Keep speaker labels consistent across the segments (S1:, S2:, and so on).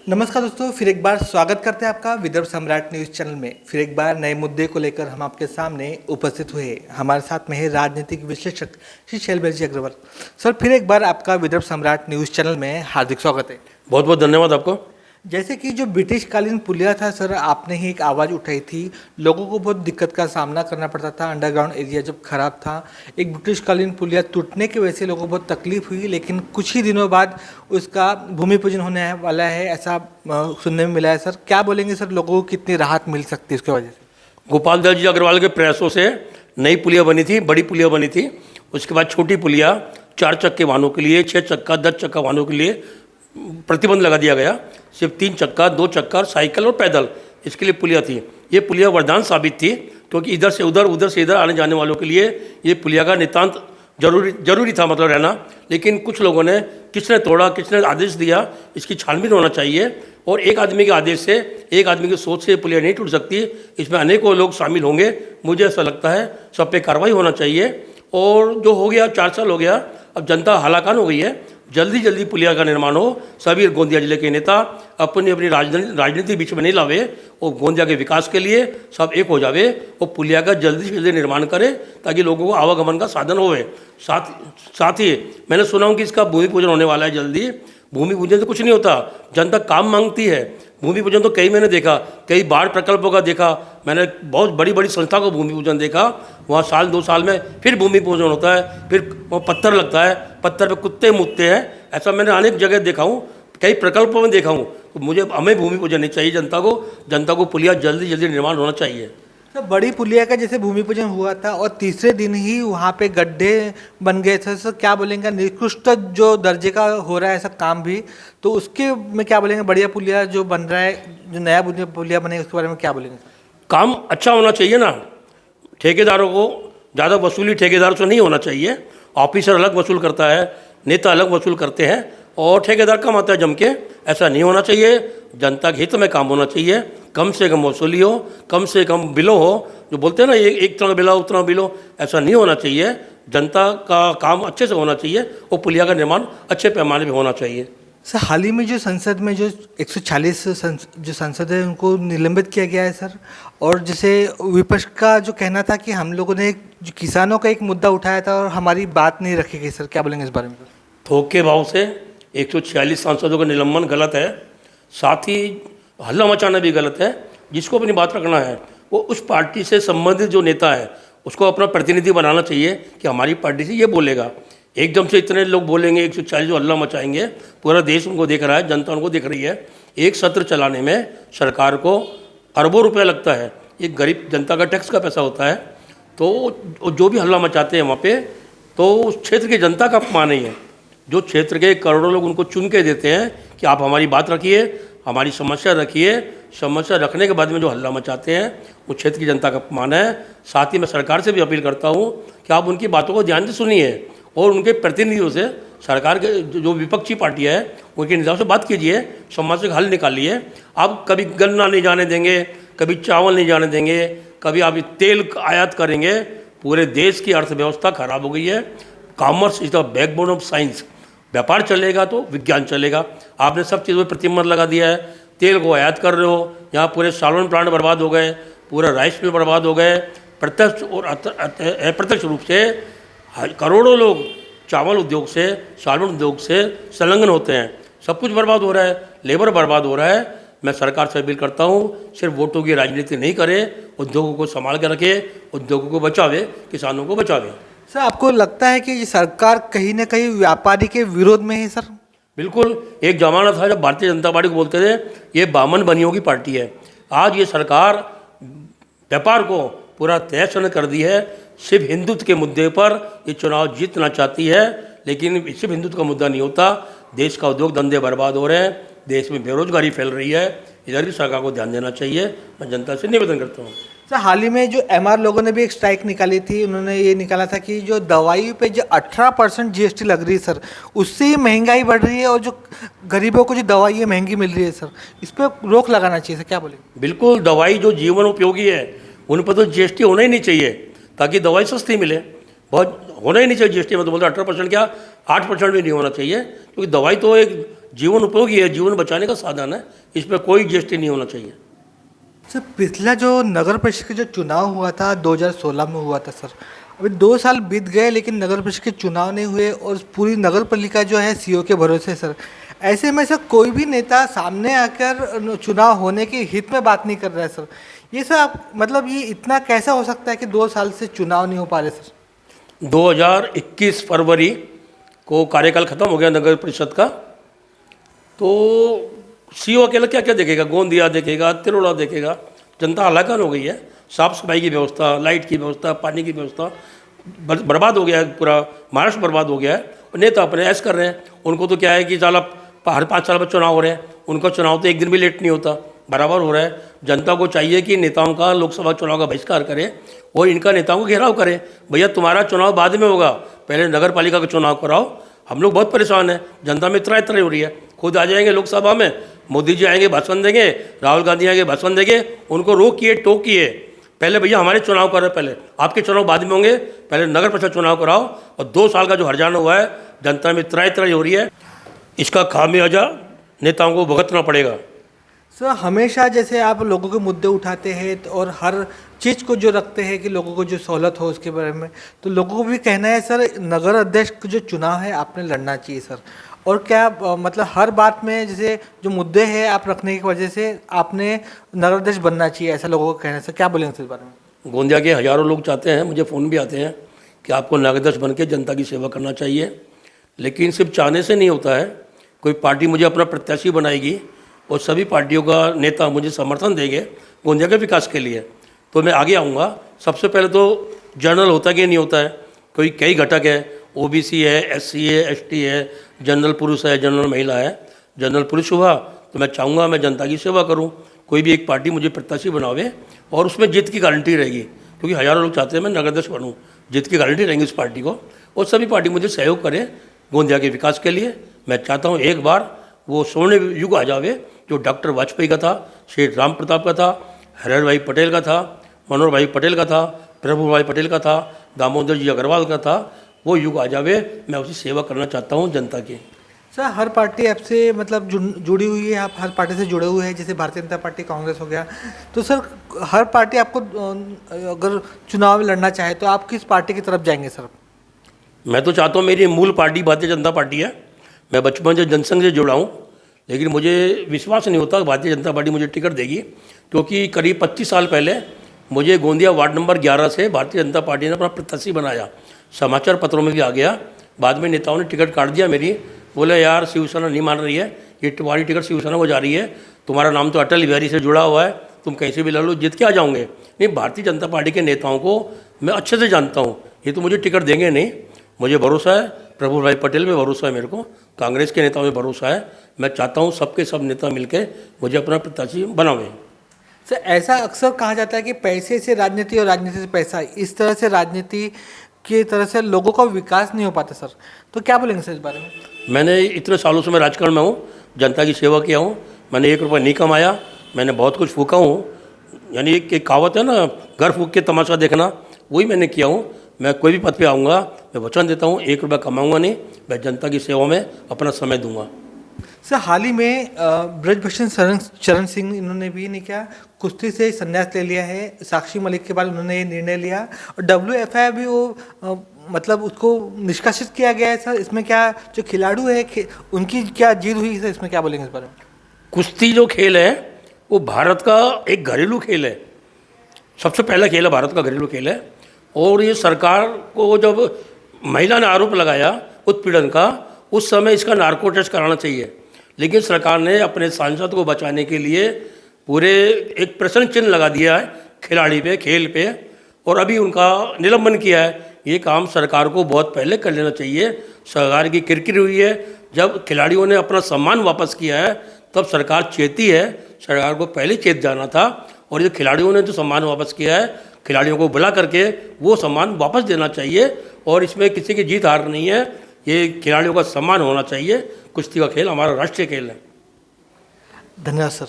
S1: नमस्कार दोस्तों, फिर एक बार स्वागत करते हैं आपका विदर्भ सम्राट न्यूज़ चैनल में। फिर एक बार नए मुद्दे को लेकर हम आपके सामने उपस्थित हुए। हमारे साथ में है राजनीतिक विश्लेषक श्री शैलबेर जी अग्रवाल। सर, फिर एक बार आपका विदर्भ सम्राट न्यूज़ चैनल में हार्दिक स्वागत है।
S2: बहुत बहुत धन्यवाद आपको।
S1: जैसे कि जो ब्रिटिशकालीन पुलिया था सर, आपने ही एक आवाज़ उठाई थी। लोगों को बहुत दिक्कत का सामना करना पड़ता था, अंडरग्राउंड एरिया जब खराब था। एक ब्रिटिशकालीन पुलिया टूटने की वजह से लोगों को बहुत तकलीफ हुई, लेकिन कुछ ही दिनों बाद उसका भूमि पूजन होने वाला है, ऐसा सुनने में मिला है। सर, क्या बोलेंगे सर, लोगों को कितनी राहत मिल सकती है उसकी वजह से?
S2: गोपाल दास जी अग्रवाल के प्रयासों से नई पुलिया बनी थी, बड़ी पुलिया बनी थी। उसके बाद छोटी पुलिया 4 चक्के वाहनों के लिए, 6 चक्का 10 चक्का वाहनों के लिए प्रतिबंध लगा दिया गया। सिर्फ 3 चक्का, 2 चक्का, साइकिल और पैदल, इसके लिए पुलिया थी। ये पुलिया वरदान साबित थी, क्योंकि इधर से उधर आने जाने वालों के लिए ये पुलिया का नितांत जरूरी था, मतलब रहना। लेकिन कुछ लोगों ने, किसने तोड़ा, किसने आदेश दिया, इसकी छानबीन होना चाहिए। और एक आदमी के आदेश से, एक आदमी की सोच से पुलिया नहीं टूट सकती। इसमें अनेकों लोग शामिल होंगे। मुझे ऐसा लगता है सब पे कार्रवाई होना चाहिए। और जो हो गया, 4 साल हो गया, अब जनता हालाकान हो गई है। जल्दी पुलिया का निर्माण हो। सभी गोंदिया जिले के नेता अपनी अपनी राजनीति बीच में नहीं लावे और गोंदिया के विकास के लिए सब एक हो जावे और पुलिया का जल्दी से जल्दी निर्माण करे, ताकि लोगों को आवागमन का साधन होवे। साथ ही मैंने सुना हूँ कि इसका भूमि पूजन होने वाला है जल्दी। भूमि पूजन से कुछ नहीं होता, जनता काम मांगती है। भूमि पूजन तो कई मैंने देखा, कई बाढ़ प्रकल्पों का देखा मैंने, बहुत बड़ी बड़ी संस्था को भूमि पूजन देखा। वहाँ साल 2 साल में फिर भूमि पूजन होता है, फिर वहाँ पत्थर लगता है, पत्थर पे कुत्ते मुतते हैं। ऐसा मैंने अनेक जगह देखा हूँ, कई प्रकल्पों में देखा हूँ। तो हमें भूमि पूजन नहीं चाहिए। जनता को पुलिया जल्दी निर्माण होना चाहिए।
S1: तो बड़ी पुलिया का जैसे भूमि पूजन हुआ था और तीसरे दिन ही वहाँ पे गड्ढे बन गए थे। सर, क्या बोलेंगे, निकृष्ट जो दर्जे का हो रहा है ऐसा काम भी, तो उसके में क्या बोलेंगे? बढ़िया पुलिया जो बन रहा है, जो नया पुलिया बनेगा, उसके बारे में क्या बोलेंगे?
S2: काम अच्छा होना चाहिए ना। ठेकेदारों को ज़्यादा वसूली ठेकेदारों से नहीं होना चाहिए। ऑफिसर अलग वसूल करता है, नेता अलग वसूल करते हैं और ठेकेदार कम आता है जम के। ऐसा नहीं होना चाहिए। जनता के हित में काम होना चाहिए। कम से कम वसूली हो, कम से कम बिलो हो। जो बोलते हैं ना, एक तरह बिलो उतना बिलो, ऐसा नहीं होना चाहिए। जनता का काम अच्छे से होना चाहिए और पुलिया का निर्माण अच्छे पैमाने पर होना चाहिए।
S1: सर, हाल ही में जो संसद में जो 140 जो संसद है उनको निलंबित किया गया है सर। और जैसे विपक्ष का जो कहना था कि हम लोगों ने जो किसानों का एक मुद्दा उठाया था और हमारी बात नहीं रखी गई। सर, क्या बोलेंगे इस बारे में?
S2: थोक के भाव से 146 सांसदों का निलंबन गलत है। साथ ही हल्ला मचाना भी गलत है। जिसको अपनी बात रखना है वो उस पार्टी से संबंधित जो नेता है उसको अपना प्रतिनिधि बनाना चाहिए कि हमारी पार्टी से ये बोलेगा। एकदम से इतने लोग बोलेंगे, 140 जो हल्ला मचाएंगे, पूरा देश उनको देख रहा है, जनता उनको देख रही है। एक सत्र चलाने में सरकार को अरबों रुपया लगता है। ये गरीब जनता का टैक्स का पैसा होता है। तो जो भी हल्ला मचाते हैं वहाँ पे, तो उस क्षेत्र की जनता का अपमान नहीं है। जो क्षेत्र के करोड़ों लोग उनको चुन के देते हैं कि आप हमारी बात रखिए, हमारी समस्या रखिए। समस्या रखने के बाद में जो हल्ला मचाते हैं वो क्षेत्र की जनता का अपमान है। साथ ही मैं सरकार से भी अपील करता हूँ कि आप उनकी बातों को ध्यान से सुनिए और उनके प्रतिनिधियों से, सरकार के जो विपक्षी पार्टी है उनके नेताओं से बात कीजिए, समस्या का हल निकालिए। आप कभी गन्ना नहीं जाने देंगे, कभी चावल नहीं जाने देंगे, कभी आप तेल आयात करेंगे। पूरे देश की अर्थव्यवस्था खराब हो गई है। Commerce is the backbone of science. व्यापार चलेगा तो विज्ञान चलेगा। आपने सब चीज़ों पर प्रतिबंध लगा दिया है। तेल को आयात कर रहे हो, यहाँ पूरे साल्मन प्लांट बर्बाद हो गए, पूरा राइस मिल बर्बाद हो गए। प्रत्यक्ष और अप्रत्यक्ष रूप से करोड़ों लोग चावल उद्योग से, साल्मन उद्योग से संलग्न होते हैं। सब कुछ बर्बाद हो रहा है, लेबर बर्बाद हो रहा है। मैं सरकार से अपील करता हूँ, सिर्फ वोटों की राजनीति नहीं करे, उद्योगों को संभाल के रखे, उद्योगों को बचावे, किसानों को बचावे।
S1: सर, आपको लगता है कि ये सरकार कहीं ना कहीं व्यापारी के विरोध में है? सर,
S2: बिल्कुल। एक जमाना था जब भारतीय जनता पार्टी को बोलते थे ये बामन बनियों की पार्टी है। आज ये सरकार व्यापार को पूरा तहस नहस कर दी है। सिर्फ हिंदुत्व के मुद्दे पर ये चुनाव जीतना चाहती है, लेकिन सिर्फ हिंदुत्व का मुद्दा नहीं होता। देश का उद्योग धंधे बर्बाद हो रहे हैं, देश में बेरोजगारी फैल रही है। इधर भी सरकार को ध्यान देना चाहिए। मैं जनता से निवेदन करता हूँ।
S1: सर, हाल ही में जो एमआर लोगों ने भी एक स्ट्राइक निकाली थी। उन्होंने ये निकाला था कि जो दवाई पे जो 18% जीएसटी लग रही है सर, उससे ही महंगाई बढ़ रही है और जो गरीबों को जो दवाई है महंगी मिल रही है। सर, इस पर रोक लगाना चाहिए। सर, क्या बोलेंगे?
S2: बिल्कुल। दवाई जो जीवन उपयोगी है उन पर तो जीएसटी होना ही नहीं चाहिए, ताकि दवाई सस्ती मिले। बहुत होना ही नहीं चाहिए जीएसटी में। तो बोलते 18% क्या, 8% भी नहीं होना चाहिए, क्योंकि दवाई तो एक जीवन उपयोगी है, जीवन बचाने का साधन है, इसमें कोई जीएसटी नहीं होना चाहिए।
S1: सर पिछला जो नगर परिषद का जो चुनाव हुआ था 2016 में हुआ था सर, अभी 2 साल बीत गए लेकिन नगर परिषद के चुनाव नहीं हुए और पूरी नगर पालिका जो है सीओ के भरोसे है सर। ऐसे में सर कोई भी नेता सामने आकर चुनाव होने के हित में बात नहीं कर रहा है सर। ये सर मतलब ये इतना कैसा हो सकता है कि 2 साल से चुनाव नहीं हो पा रहे सर?
S2: 2021 फरवरी को कार्यकाल खत्म हो गया नगर परिषद का, तो सीओ अकेला क्या क्या देखेगा? गोंदिया देखेगा, तिरोड़ा देखेगा। जनता हलाकन हो गई है। साफ सफाई की व्यवस्था, लाइट की व्यवस्था, पानी की व्यवस्था बर्बाद हो गया है, पूरा महाराष्ट्र बर्बाद हो गया है। और नेता अपने ऐश कर रहे हैं। उनको तो क्या है कि साला हर 5 साल बाद चुनाव हो रहे हैं, उनका चुनाव तो एक दिन भी लेट नहीं होता, बराबर हो रहा है। जनता को चाहिए कि नेताओं का लोकसभा चुनाव का बहिष्कार करें और इनका नेताओं को घेराव करें। भैया तुम्हारा चुनाव बाद में होगा, पहले नगर पालिका का चुनाव कराओ। हम लोग बहुत परेशान हैं, जनता में इतना हो रही है। खुद आ जाएंगे लोकसभा में, मोदी जी आएंगे भाषण देंगे, राहुल गांधी आएंगे भाषण देंगे, उनको रोकिए टोकिए। पहले भैया हमारे चुनाव करो, पहले आपके चुनाव बाद में होंगे, पहले नगर परिषद चुनाव कराओ। और 2 साल का जो हरजाना हुआ है, जनता में इतना हो रही है, इसका खामियाजा नेताओं को भुगतना पड़ेगा।
S1: सर हमेशा जैसे आप लोगों के मुद्दे उठाते हैं और हर चीज़ को जो रखते हैं कि लोगों को जो सहूलत हो उसके बारे में, तो लोगों को भी कहना है सर नगर अध्यक्ष का जो चुनाव है आपने लड़ना चाहिए सर। और क्या मतलब हर बात में जैसे जो मुद्दे हैं आप रखने की वजह से आपने नगर अध्यक्ष बनना चाहिए, ऐसा लोगों को कहना है सर। क्या बोलेंगे सर इस बारे में?
S2: गोंदिया के हज़ारों लोग चाहते हैं, मुझे फ़ोन भी आते हैं कि आपको नगर अध्यक्ष बन के जनता की सेवा करना चाहिए। लेकिन सिर्फ चाहने से नहीं होता है। कोई पार्टी मुझे अपना प्रत्याशी बनाएगी और सभी पार्टियों का नेता मुझे समर्थन देंगे गोंदिया के विकास के लिए, तो मैं आगे आऊँगा। सबसे पहले तो जनरल होता कि नहीं होता है, कोई कई घटक है, ओबीसी है, एससी है, एसटी है, जनरल पुरुष है, जनरल महिला है। जनरल पुरुष हुआ तो मैं चाहूँगा मैं जनता की सेवा करूँ। कोई भी एक पार्टी मुझे प्रत्याशी बनावे और उसमें जीत की गारंटी रहेगी, क्योंकि हज़ारों लोग चाहते हैं मैं नगर अध्यक्ष बनूँ। जीत की गारंटी रहेंगी उस पार्टी को, और सभी पार्टी मुझे सहयोग करें गोंदिया के विकास के लिए। मैं चाहता हूँ एक बार वो स्वर्ण युग आ जावे जो डॉक्टर वाजपेयी का था, श्री राम प्रताप का था, हरिहर भाई पटेल का था, मनोहर भाई पटेल का था, प्रभु भाई पटेल का था, दामोदर जी अग्रवाल का था। वो युग आ जावे, मैं उसकी सेवा करना चाहता हूँ जनता की।
S1: सर हर पार्टी आपसे मतलब जुड़ी हुई है, आप हर पार्टी से जुड़े हुए हैं, जैसे भारतीय जनता पार्टी, कांग्रेस हो गया, तो सर हर पार्टी आपको अगर चुनाव में लड़ना चाहे तो आप किस पार्टी की तरफ जाएंगे सर?
S2: मैं तो चाहता हूँ मेरी मूल पार्टी भारतीय जनता पार्टी है। मैं बचपन से जनसंघ से जुड़ा हूँ, लेकिन मुझे विश्वास नहीं होता भारतीय जनता पार्टी मुझे टिकट देगी, क्योंकि करीब 25 साल पहले मुझे गोंदिया वार्ड नंबर 11 से भारतीय जनता पार्टी ने अपना प्रत्याशी बनाया। समाचार पत्रों में भी आ गया। बाद में नेताओं ने टिकट काट दिया मेरी, बोले यार शिवसेना नहीं मान रही है, ये तुम्हारी टिकट शिवसेना को जा रही है, तुम्हारा नाम तो अटल बिहारी से जुड़ा हुआ है, तुम कैसे भी लड़ लो, जीत के आ जाओगे। नहीं, भारतीय जनता पार्टी के नेताओं को मैं अच्छे से जानता हूँ, ये तो मुझे टिकट देंगे नहीं। मुझे भरोसा है, प्रभु भाई पटेल में भरोसा है, मेरे को कांग्रेस के नेताओं में भरोसा है। मैं चाहता हूँ सबके सब नेता मिलकर मुझे अपना प्रत्याशी बनावें।
S1: सर ऐसा अक्सर कहा जाता है कि पैसे से राजनीति और राजनीति से पैसा, इस तरह से राजनीति की तरह से लोगों का विकास नहीं हो पाता सर, तो क्या बोलेंगे सर इस बारे में?
S2: मैंने इतने सालों से मैं राजकारण में हूँ, जनता की सेवा किया हूँ। मैंने 1 रुपया नहीं कमाया, मैंने बहुत कुछ फूका हूँ। यानी एक कहावत है ना, घर फूक के तमाशा देखना, वही मैंने किया हूँ। मैं कोई भी पद पे आऊँगा, मैं वचन देता हूँ 1 रुपया कमाऊँगा नहीं, मैं जनता की सेवा में अपना समय दूंगा।
S1: सर हाल ही में ब्रजभूषण चरण सिंह इन्होंने भी नहीं क्या कुश्ती से संन्यास ले लिया है। साक्षी मलिक के बाद उन्होंने ये निर्णय लिया और WFI भी वो मतलब उसको निष्कासित किया गया है सर। इसमें क्या जो खिलाड़ू है उनकी क्या जीत हुई सर, इसमें क्या बोलेंगे इस बारे में?
S2: कुश्ती जो खेल है वो भारत का एक घरेलू खेल है, सबसे पहला खेल है, भारत का घरेलू खेल है। और ये सरकार को जब महिला ने आरोप लगाया उत्पीड़न का, उस समय इसका नार्को टेस्ट कराना चाहिए, लेकिन सरकार ने अपने सांसद को बचाने के लिए पूरे एक प्रश्न चिन्ह लगा दिया है खिलाड़ी पे, खेल पे, और अभी उनका निलंबन किया है। ये काम सरकार को बहुत पहले कर लेना चाहिए। सरकार की किरकिरी हुई है, जब खिलाड़ियों ने अपना सम्मान वापस किया है तब सरकार चेती है। सरकार को पहले चेत जाना था, और ये खिलाड़ियों ने जो सम्मान वापस किया है, खिलाड़ियों को बुला करके वो सम्मान वापस देना चाहिए। और इसमें किसी की जीत हार नहीं है, ये खिलाड़ियों का सम्मान होना चाहिए। कुश्ती का खेल हमारा राष्ट्रीय खेल है।
S1: धन्यवाद सर।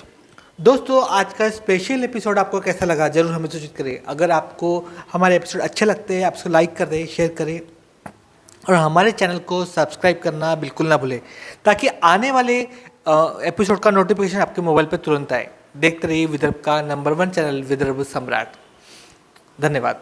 S1: दोस्तों आज का स्पेशल एपिसोड आपको कैसा लगा जरूर हमें सूचित करें। अगर आपको हमारे एपिसोड अच्छे लगते हैं आप इसको लाइक कर दें, शेयर करें और हमारे चैनल को सब्सक्राइब करना बिल्कुल ना भूलें, ताकि आने वाले एपिसोड का नोटिफिकेशन आपके मोबाइल पर तुरंत आए। देखते रहिए विदर्भ का नंबर 1 चैनल विदर्भ सम्राट। धन्यवाद।